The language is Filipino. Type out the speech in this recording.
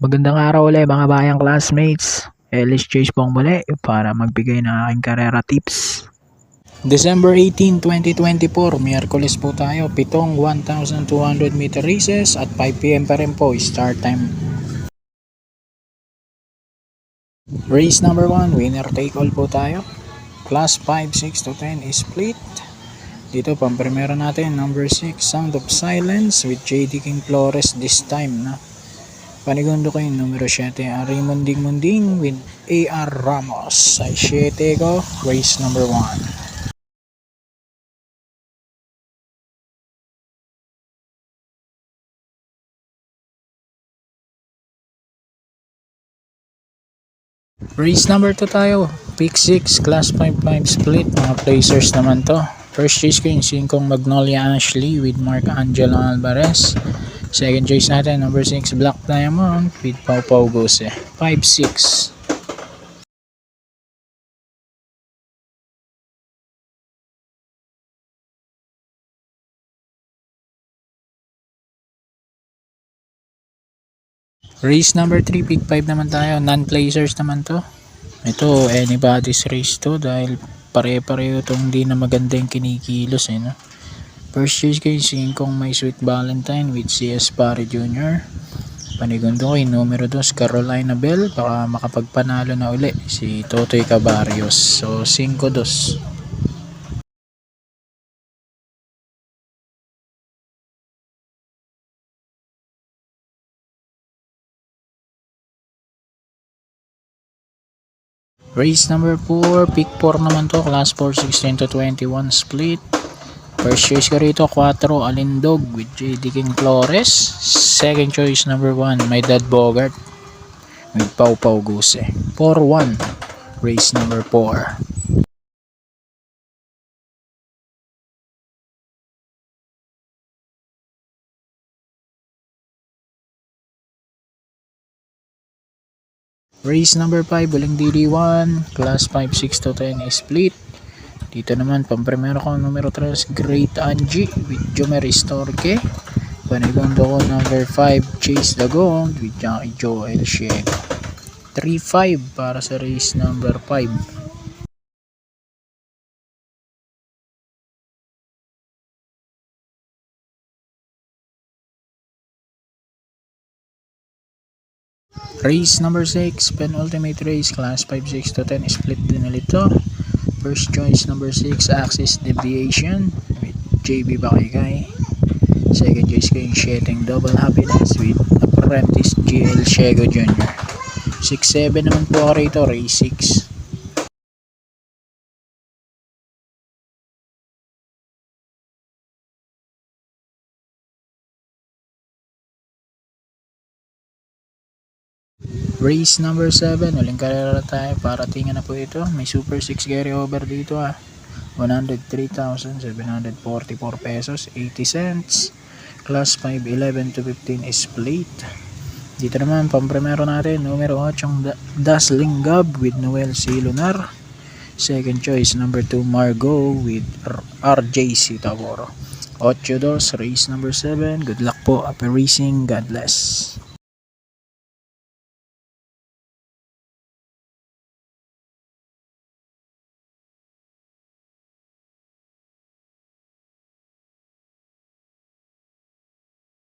Magandang araw ulit mga bayang classmates. Ellis Chase po muli para magbigay ng aking karera tips. December 18, 2024, Miyerkules po tayo. Pitong 1,200 meter races at 5 PM pa rin po start time. Race number 1, winner take all po tayo. Class 5, 6 to 10 is split. Dito pang-primero natin, number 6, Sound of Silence with JD King Flores this time na. Panigundo ko yung numero 7, Ari Munding Munding with AR Ramos. Ay 7 ko, race number 1. Race number 2 tayo, pick 6, class 5-5 split, mga placers naman to. First choice ko yung 5 Magnolia Ashley with Mark Angelo Alvarez. Second choice natin, number 6 Black Diamond with Pau Pau Gose. 5-6. Race number 3, pick 5 naman tayo. Non-placers naman to. Ito, anybody's race to dahil pare-pareho itong di na maganda yung kinikilos no? First choice ko yung 5 My Sweet Valentine with CS Pare Jr. Panigundo ko yung numero 2 Carolina Bell. Baka makapagpanalo na uli si Totoy Cabarrios. So 5-2. Race number 4, pick 4 naman to, class 4, 16 to 21 split. First choice ko rito, 4 Alindog with JD King Flores. Second choice, number 1, My Dad Bogart with Pau Pau Guse. 4-1, race number 4. Race number 5, Buling DD1, class 5, 6 to 10 split. Dito naman, pang-primero ko, numero 3, Great Angie with Jomer Storke. Panigundo ko, number 5, Chase Dagong with Jackie Joel Shiego. 3-5 para sa race number 5. Race number 6, penultimate race, class 5, 6 to 10 split din ulit to. First choice, number 6, Axis Deviation with JB Bakikay. Second choice ko yung Sheting Double Happiness with Apprentice GL Shiego Jr. 6-7 naman po ako rito, race 6. Race number 7, uling karera tayo, paratingan na po ito. May Super 6 carry over dito 103,744 pesos 80 cents. Class 5, 11 to 15 is split. Dito naman, pang-primero natin, numero 8 Dazzling Gab with Noel C. Lunar. Second choice, number 2 Margot with RJC Taboro. 8-2, race number 7. Good luck po, happy racing, God bless.